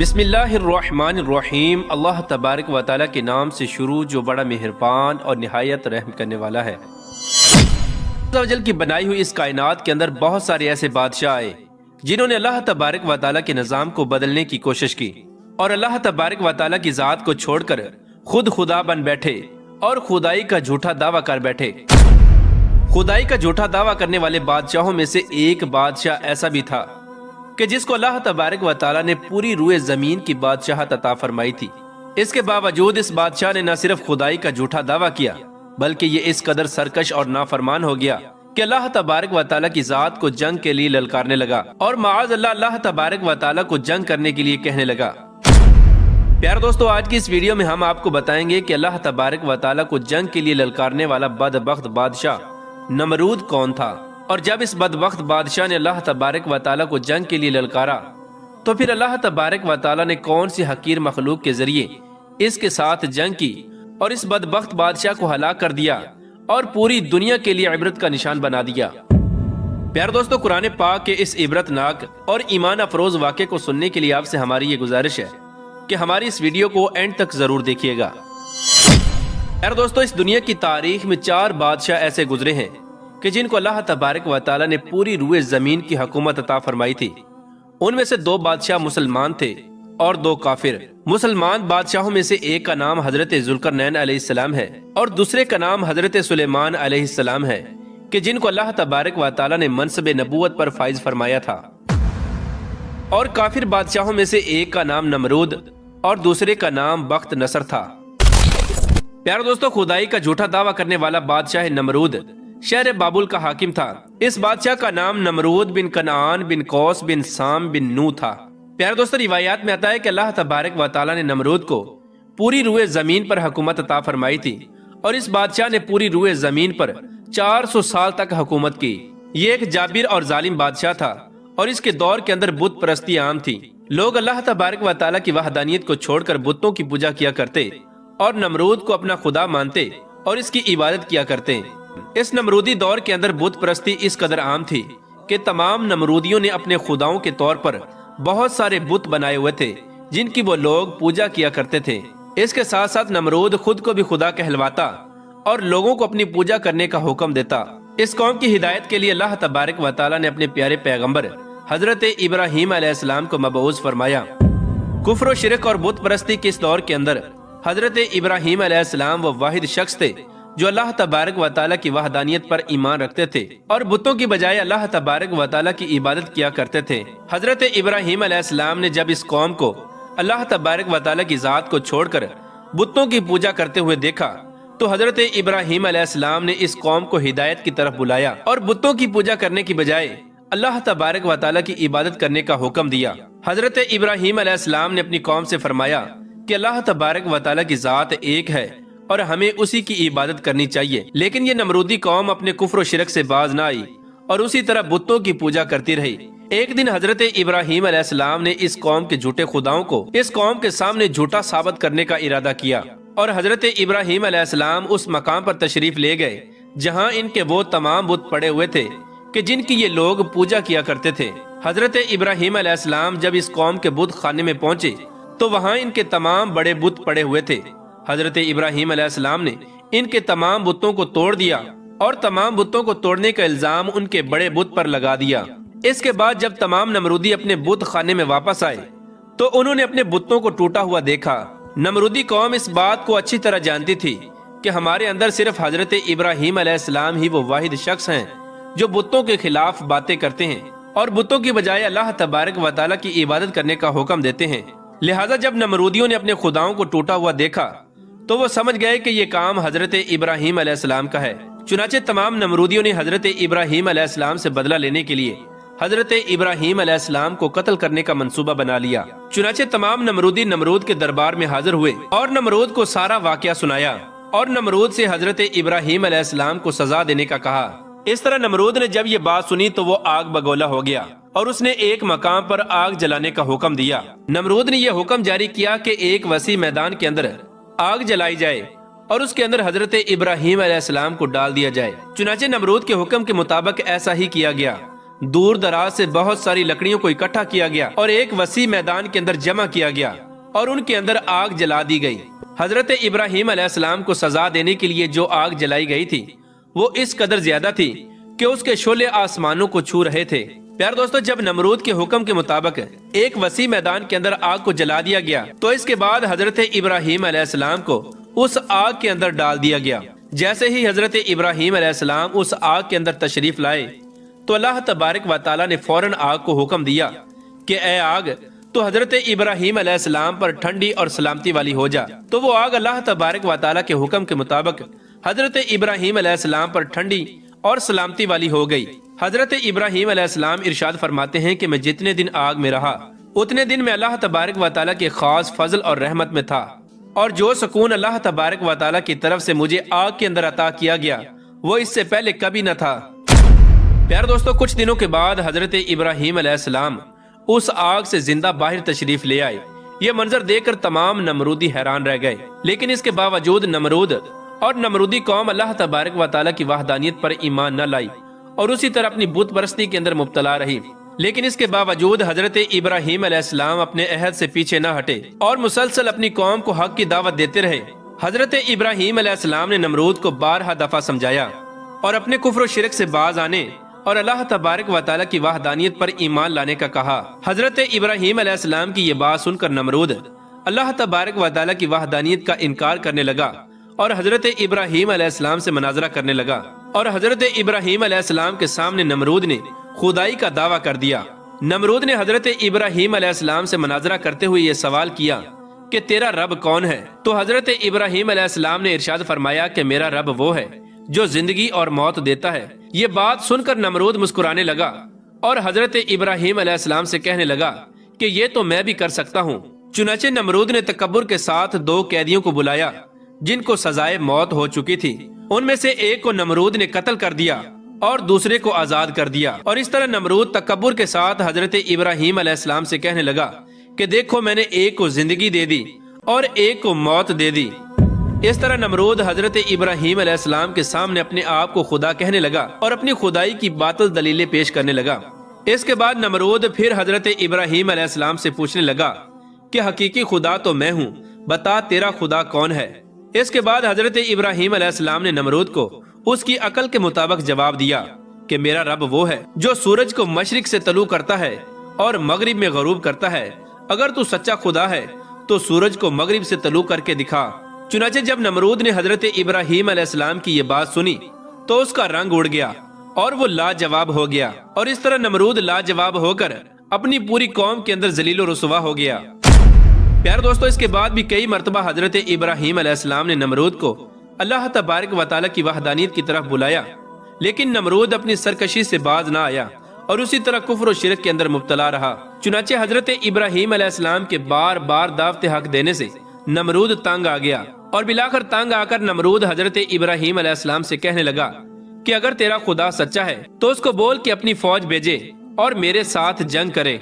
بسم اللہ الرحمن الرحیم۔ اللہ تبارک و تعالیٰ کے نام سے شروع جو بڑا مہربان اور نہایت رحم کرنے والا ہے۔ اللہ عز و جل کی بنائی ہوئی اس کائنات کے اندر بہت سارے ایسے بادشاہ آئے جنہوں نے اللہ تبارک و تعالیٰ کے نظام کو بدلنے کی کوشش کی اور اللہ تبارک و تعالیٰ کی ذات کو چھوڑ کر خود خدا بن بیٹھے اور خدائی کا جھوٹا دعویٰ کر بیٹھے۔ خدائی کا جھوٹا دعویٰ کرنے والے بادشاہوں میں سے ایک بادشاہ ایسا بھی تھا کہ جس کو اللہ تبارک و تعالیٰ نے پوری روئے زمین کی بادشاہت عطا فرمائی تھی۔ اس کے باوجود اس بادشاہ نے نہ صرف خدائی کا جھوٹا دعویٰ کیا بلکہ یہ اس قدر سرکش اور نافرمان ہو گیا کہ اللہ تبارک و تعالیٰ کی ذات کو جنگ کے لیے للکارنے لگا اور معاذ اللہ تبارک و تعالیٰ کو جنگ کرنے کے لیے کہنے لگا۔ پیارے دوستو، آج کی اس ویڈیو میں ہم آپ کو بتائیں گے کہ اللہ تبارک و تعالیٰ کو جنگ کے لیے للکارنے والا بدبخت بادشاہ نمرود کون تھا، اور جب اس بدبخت بادشاہ نے اللہ تبارک و تعالیٰ کو جنگ کے لیے للکارا تو پھر اللہ تبارک و تعالیٰ نے کون سی حقیر مخلوق کے ذریعے اس کے ساتھ جنگ کی اور اس بدبخت بادشاہ کو ہلاک کر دیا اور پوری دنیا کے لیے عبرت کا نشان بنا دیا۔ پیارے دوستو، قرآن پاک کے اس عبرت ناک اور ایمان افروز واقعے کو سننے کے لیے آپ سے ہماری یہ گزارش ہے کہ ہماری اس ویڈیو کو اینڈ تک ضرور دیکھیے گا۔ پیارے دوستو، اس دنیا کی تاریخ میں 4 بادشاہ ایسے گزرے ہیں کہ جن کو اللہ تبارک و تعالیٰ نے پوری روئے زمین کی حکومت عطا فرمائی تھی۔ ان میں سے 2 بادشاہ مسلمان تھے اور 2 کافر۔ مسلمان بادشاہوں میں سے ایک کا نام حضرت ذوالقرنین علیہ السلام ہے اور دوسرے کا نام حضرت سلیمان علیہ السلام ہے کہ جن کو اللہ تبارک و تعالیٰ نے منصب نبوت پر فائز فرمایا تھا۔ اور کافر بادشاہوں میں سے ایک کا نام نمرود اور دوسرے کا نام بخت نصر تھا۔ پیارے دوستو، خدائی کا جھوٹا دعویٰ کرنے والا بادشاہ نمرود شہر بابل کا حاکم تھا۔ اس بادشاہ کا نام نمرود بن کنعان بن قوس بن سام بن نو تھا۔ پیارے دوستو، روایات میں آتا ہے کہ اللہ تبارک و تعالیٰ نے نمرود کو پوری روئے زمین پر حکومت عطا فرمائی تھی اور اس بادشاہ نے پوری روئے زمین پر 400 سال تک حکومت کی۔ یہ ایک جابر اور ظالم بادشاہ تھا اور اس کے دور کے اندر بت پرستی عام تھی۔ لوگ اللہ تبارک و تعالیٰ کی وحدانیت کو چھوڑ کر بتوں کی پوجا کیا کرتے اور نمرود کو اپنا خدا مانتے اور اس کی عبادت کیا کرتے۔ اس نمرودی دور کے اندر بت پرستی اس قدر عام تھی کہ تمام نمرودیوں نے اپنے خداؤں کے طور پر بہت سارے بت بنائے ہوئے تھے جن کی وہ لوگ پوجا کیا کرتے تھے۔ اس کے ساتھ ساتھ نمرود خود کو بھی خدا کہلواتا اور لوگوں کو اپنی پوجا کرنے کا حکم دیتا۔ اس قوم کی ہدایت کے لیے اللہ تبارک و تعالیٰ نے اپنے پیارے پیغمبر حضرت ابراہیم علیہ السلام کو مبعوث فرمایا۔ کفر و شرک اور بت پرستی کے اس دور کے اندر حضرت ابراہیم علیہ السلام وہ واحد شخص تھے جو اللہ تبارک و تعالیٰ کی وحدانیت پر ایمان رکھتے تھے اور بتوں کی بجائے اللہ تبارک و تعالیٰ کی عبادت کیا کرتے تھے۔ حضرت ابراہیم علیہ السلام نے جب اس قوم کو اللہ تبارک و تعالیٰ کی ذات کو چھوڑ کر بتوں کی پوجا کرتے ہوئے دیکھا تو حضرت ابراہیم علیہ السلام نے اس قوم کو ہدایت کی طرف بلایا اور بتوں کی پوجا کرنے کی بجائے اللہ تبارک و تعالیٰ کی عبادت کرنے کا حکم دیا۔ حضرت ابراہیم علیہ السلام نے اپنی قوم سے فرمایا کہ اللہ تبارک و تعالیٰ کی ذات ایک ہے اور ہمیں اسی کی عبادت کرنی چاہیے، لیکن یہ نمرودی قوم اپنے کفر و شرک سے باز نہ آئی اور اسی طرح بتوں کی پوجا کرتی رہی۔ ایک دن حضرت ابراہیم علیہ السلام نے اس قوم کے جھوٹے خداؤں کو اس قوم کے سامنے جھوٹا ثابت کرنے کا ارادہ کیا اور حضرت ابراہیم علیہ السلام اس مقام پر تشریف لے گئے جہاں ان کے وہ تمام بت پڑے ہوئے تھے کہ جن کی یہ لوگ پوجا کیا کرتے تھے۔ حضرت ابراہیم علیہ السلام جب اس قوم کے بت خانے میں پہنچے تو وہاں ان کے تمام بڑے بت پڑے ہوئے تھے۔ حضرت ابراہیم علیہ السلام نے ان کے تمام بتوں کو توڑ دیا اور تمام بتوں کو توڑنے کا الزام ان کے بڑے بت پر لگا دیا۔ اس کے بعد جب تمام نمرودی اپنے بت خانے میں واپس آئے تو انہوں نے اپنے بتوں کو ٹوٹا ہوا دیکھا۔ نمرودی قوم اس بات کو اچھی طرح جانتی تھی کہ ہمارے اندر صرف حضرت ابراہیم علیہ السلام ہی وہ واحد شخص ہیں جو بتوں کے خلاف باتیں کرتے ہیں اور بتوں کی بجائے اللہ تبارک و تعالیٰ کی عبادت کرنے کا حکم دیتے ہیں۔ لہٰذا جب نمرودیوں نے اپنے خداؤں کو ٹوٹا ہوا دیکھا تو وہ سمجھ گئے کہ یہ کام حضرت ابراہیم علیہ السلام کا ہے۔ چنانچہ تمام نمرودیوں نے حضرت ابراہیم علیہ السلام سے بدلہ لینے کے لیے حضرت ابراہیم علیہ السلام کو قتل کرنے کا منصوبہ بنا لیا۔ چنانچہ تمام نمرودی نمرود کے دربار میں حاضر ہوئے اور نمرود کو سارا واقعہ سنایا اور نمرود سے حضرت ابراہیم علیہ السلام کو سزا دینے کا کہا۔ اس طرح نمرود نے جب یہ بات سنی تو وہ آگ بگولا ہو گیا اور اس نے ایک مقام پر آگ جلانے کا حکم دیا۔ نمرود نے یہ حکم جاری کیا کہ ایک وسیع میدان کے اندر آگ جلائی جائے اور اس کے اندر حضرت ابراہیم علیہ السلام کو ڈال دیا جائے۔ چنانچہ نمرود کے حکم کے مطابق ایسا ہی کیا گیا۔ دور دراز سے بہت ساری لکڑیوں کو اکٹھا کیا گیا اور ایک وسیع میدان کے اندر جمع کیا گیا اور ان کے اندر آگ جلا دی گئی۔ حضرت ابراہیم علیہ السلام کو سزا دینے کے لیے جو آگ جلائی گئی تھی وہ اس قدر زیادہ تھی کہ اس کے شعلے آسمانوں کو چھو رہے تھے۔ پیار دوستو، جب نمرود کے حکم کے مطابق ایک وسیع میدان کے اندر آگ کو جلا دیا گیا تو اس کے بعد حضرت ابراہیم علیہ السلام کو اس آگ کے اندر ڈال دیا گیا۔ جیسے ہی حضرت ابراہیم علیہ السلام اس آگ کے اندر تشریف لائے تو اللہ تبارک و تعالیٰ نے فوراً آگ کو حکم دیا کہ اے آگ تو حضرت ابراہیم علیہ السلام پر ٹھنڈی اور سلامتی والی ہو جا۔ تو وہ آگ اللہ تبارک و تعالیٰ کے حکم کے مطابق حضرت ابراہیم علیہ السلام پر ٹھنڈی اور سلامتی والی ہو گئی۔ حضرت ابراہیم علیہ السلام ارشاد فرماتے ہیں کہ میں جتنے دن آگ میں رہا اتنے دن میں اللہ تبارک و تعالیٰ کے خاص فضل اور رحمت میں تھا، اور جو سکون اللہ تبارک و تعالیٰ کی طرف سے مجھے آگ کے اندر عطا کیا گیا وہ اس سے پہلے کبھی نہ تھا۔ پیار دوستو، کچھ دنوں کے بعد حضرت ابراہیم علیہ السلام اس آگ سے زندہ باہر تشریف لے آئے۔ یہ منظر دیکھ کر تمام نمرودی حیران رہ گئے، لیکن اس کے باوجود نمرود اور نمرودی قوم اللہ تبارک و تعالیٰ کی وحدانیت پر ایمان نہ لائی اور اسی طرح اپنی بت پرستی کے اندر مبتلا رہی۔ لیکن اس کے باوجود حضرت ابراہیم علیہ السلام اپنے عہد سے پیچھے نہ ہٹے اور مسلسل اپنی قوم کو حق کی دعوت دیتے رہے۔ حضرت ابراہیم علیہ السلام نے نمرود کو بارہا دفعہ سمجھایا اور اپنے کفر و شرک سے باز آنے اور اللہ تبارک و تعالیٰ کی وحدانیت پر ایمان لانے کا کہا۔ حضرت ابراہیم علیہ السلام کی یہ بات سن کر نمرود اللہ تبارک و تعالیٰ کی وحدانیت کا انکار کرنے لگا اور حضرت ابراہیم علیہ السلام سے مناظرہ کرنے لگا، اور حضرت ابراہیم علیہ السلام کے سامنے نمرود نے خدائی کا دعویٰ کر دیا۔ نمرود نے حضرت ابراہیم علیہ السلام سے مناظرہ کرتے ہوئے یہ سوال کیا کہ تیرا رب کون ہے؟ تو حضرت ابراہیم علیہ السلام نے ارشاد فرمایا کہ میرا رب وہ ہے جو زندگی اور موت دیتا ہے۔ یہ بات سن کر نمرود مسکرانے لگا اور حضرت ابراہیم علیہ السلام سے کہنے لگا کہ یہ تو میں بھی کر سکتا ہوں۔ چنانچہ نمرود نے تکبر کے ساتھ 2 قیدیوں کو بلایا جن کو سزائے موت ہو چکی تھی۔ ان میں سے ایک کو نمرود نے قتل کر دیا اور دوسرے کو آزاد کر دیا، اور اس طرح نمرود تکبر کے ساتھ حضرت ابراہیم علیہ السلام سے کہنے لگا کہ دیکھو میں نے ایک کو زندگی دے دی اور ایک کو موت دے دی۔ اس طرح نمرود حضرت ابراہیم علیہ السلام کے سامنے اپنے آپ کو خدا کہنے لگا اور اپنی خدائی کی باطل دلیلیں پیش کرنے لگا۔ اس کے بعد نمرود پھر حضرت ابراہیم علیہ السلام سے پوچھنے لگا کہ حقیقی خدا تو میں ہوں، بتا تیرا خدا کون ہے؟ اس کے بعد حضرت ابراہیم علیہ السلام نے نمرود کو اس کی عقل کے مطابق جواب دیا کہ میرا رب وہ ہے جو سورج کو مشرق سے طلوع کرتا ہے اور مغرب میں غروب کرتا ہے۔ اگر تو سچا خدا ہے تو سورج کو مغرب سے طلوع کر کے دکھا۔ چنانچہ جب نمرود نے حضرت ابراہیم علیہ السلام کی یہ بات سنی تو اس کا رنگ اڑ گیا اور وہ لاجواب ہو گیا، اور اس طرح نمرود لاجواب ہو کر اپنی پوری قوم کے اندر ذلیل و رسوا ہو گیا۔ پیار دوستو، اس کے بعد بھی کئی مرتبہ حضرت ابراہیم علیہ السلام نے نمرود کو اللہ تبارک و تعالیٰ کی وحدانیت کی طرف بلایا، لیکن نمرود اپنی سرکشی سے باز نہ آیا اور اسی طرح کفر و شرک کے اندر مبتلا رہا۔ چنانچہ حضرت ابراہیم علیہ السلام کے بار بار دعوت حق دینے سے نمرود تنگ آ گیا، اور بلاخر تنگ آ کر نمرود حضرت ابراہیم علیہ السلام سے کہنے لگا کہ اگر تیرا خدا سچا ہے تو اس کو بول کہ اپنی فوج بھیجے اور میرے ساتھ جنگ کرے۔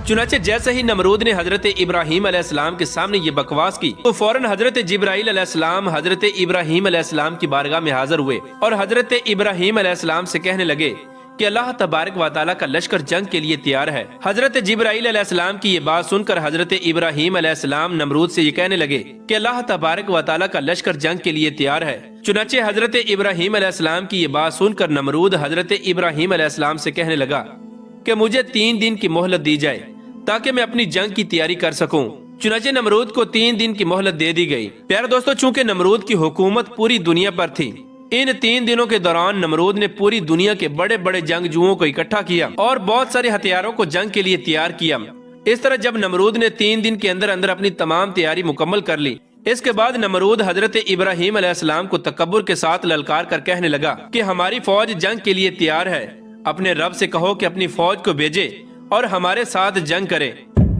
چنانچہ جیسے ہی نمرود نے حضرت ابراہیم علیہ السلام کے سامنے یہ بکواس کی تو فوراً حضرت جبرائیل علیہ السلام حضرت ابراہیم علیہ السلام کی بارگاہ میں حاضر ہوئے اور حضرت ابراہیم علیہ السلام سے کہنے لگے کہ اللہ تبارک و تعالیٰ کا لشکر جنگ کے لیے تیار ہے۔ حضرت جبرائیل علیہ السلام کی یہ بات سن کر حضرت ابراہیم علیہ السلام نمرود سے یہ کہنے لگے کہ اللہ تبارک و تعالیٰ کا لشکر جنگ کے لیے تیار ہے۔ چنانچہ حضرت ابراہیم علیہ السلام کی یہ بات سن کر نمرود حضرت ابراہیم علیہ السلام سے کہنے لگا کہ مجھے 3 دن کی مہلت دی جائے تاکہ میں اپنی جنگ کی تیاری کر سکوں۔ چنانچہ نمرود کو 3 دن کی مہلت دے دی گئی۔ پیارے دوستو، چونکہ نمرود کی حکومت پوری دنیا پر تھی، ان 3 دنوں کے دوران نمرود نے پوری دنیا کے بڑے بڑے جنگجوؤں کو اکٹھا کیا اور بہت سارے ہتھیاروں کو جنگ کے لیے تیار کیا۔ اس طرح جب نمرود نے 3 دن کے اندر اندر اپنی تمام تیاری مکمل کر لی، اس کے بعد نمرود حضرت ابراہیم علیہ السلام کو تکبر کے ساتھ للکار کر کہنے لگا کہ ہماری فوج جنگ کے لیے تیار ہے، اپنے رب سے کہو کہ اپنی فوج کو بھیجے اور ہمارے ساتھ جنگ کرے۔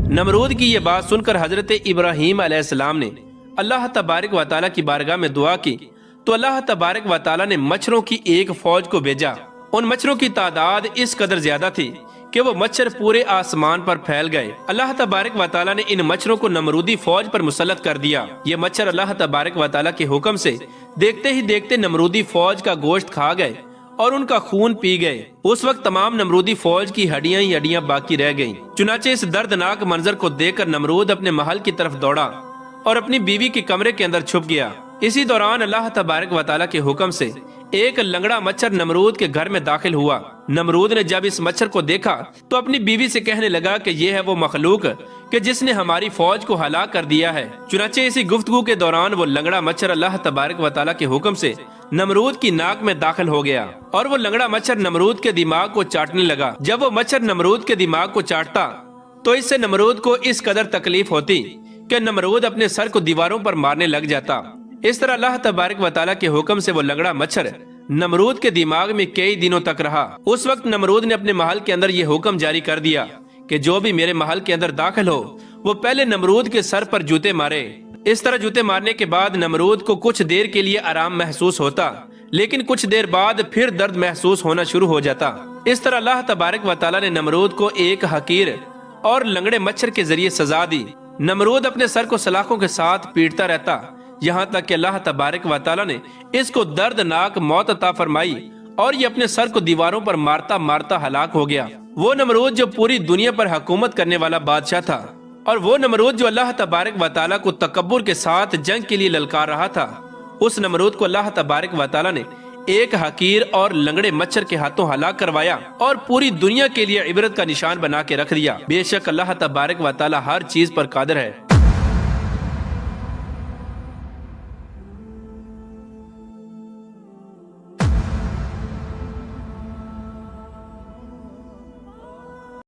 نمرود کی یہ بات سن کر حضرت ابراہیم علیہ السلام نے اللہ تبارک و تعالیٰ کی بارگاہ میں دعا کی تو اللہ تبارک و تعالیٰ نے مچھروں کی ایک فوج کو بھیجا۔ ان مچھروں کی تعداد اس قدر زیادہ تھی کہ وہ مچھر پورے آسمان پر پھیل گئے۔ اللہ تبارک و تعالیٰ نے ان مچھروں کو نمرودی فوج پر مسلط کر دیا۔ یہ مچھر اللہ تبارک و تعالیٰ کے حکم سے دیکھتے ہی دیکھتے نمرودی فوج کا گوشت کھا گئے اور ان کا خون پی گئے۔ اس وقت تمام نمرودی فوج کی ہڈیاں ہی ہڈیاں باقی رہ گئیں۔ چنانچہ اس دردناک منظر کو دیکھ کر نمرود اپنے محل کی طرف دوڑا اور اپنی بیوی کے کمرے کے اندر چھپ گیا۔ اسی دوران اللہ تبارک و تعالیٰ کے حکم سے ایک لنگڑا مچھر نمرود کے گھر میں داخل ہوا۔ نمرود نے جب اس مچھر کو دیکھا تو اپنی بیوی سے کہنے لگا کہ یہ ہے وہ مخلوق کہ جس نے ہماری فوج کو ہلاک کر دیا ہے۔ چنانچہ اسی گفتگو کے دوران وہ لنگڑا مچھر اللہ تبارک و تعالیٰ کے حکم سے نمرود کی ناک میں داخل ہو گیا اور وہ لنگڑا مچھر نمرود کے دماغ کو چاٹنے لگا۔ جب وہ مچھر نمرود کے دماغ کو چاٹتا تو اس سے نمرود کو اس قدر تکلیف ہوتی کہ نمرود اپنے سر کو دیواروں پر مارنے لگ جاتا۔ اس طرح اللہ تبارک و تعالیٰ کے حکم سے وہ لنگڑا مچھر نمرود کے دماغ میں کئی دنوں تک رہا۔ اس وقت نمرود نے اپنے محل کے اندر یہ حکم جاری کر دیا کہ جو بھی میرے محل کے اندر داخل ہو وہ پہلے نمرود کے سر پر جوتے مارے۔ اس طرح جوتے مارنے کے بعد نمرود کو کچھ دیر کے لیے آرام محسوس ہوتا، لیکن کچھ دیر بعد پھر درد محسوس ہونا شروع ہو جاتا۔ اس طرح اللہ تبارک و تعالیٰ نے نمرود کو ایک حقیر اور لنگڑے مچھر کے ذریعے سزا دی۔ نمرود اپنے سر کو سلاخوں کے ساتھ پیٹتا رہتا یہاں تک کہ اللہ تبارک و تعالیٰ نے اس کو دردناک موت عطا فرمائی اور یہ اپنے سر کو دیواروں پر مارتا مارتا ہلاک ہو گیا۔ وہ نمرود جو پوری دنیا پر حکومت کرنے والا بادشاہ تھا، اور وہ نمرود جو اللہ تبارک و تعالیٰ کو تکبر کے ساتھ جنگ کے لیے للکار رہا تھا، اس نمرود کو اللہ تبارک و تعالیٰ نے ایک حقیر اور لنگڑے مچھر کے ہاتھوں ہلاک کروایا اور پوری دنیا کے لیے عبرت کا نشان بنا کے رکھ دیا۔ بے شک اللہ تبارک و تعالیٰ ہر چیز پر قادر ہے۔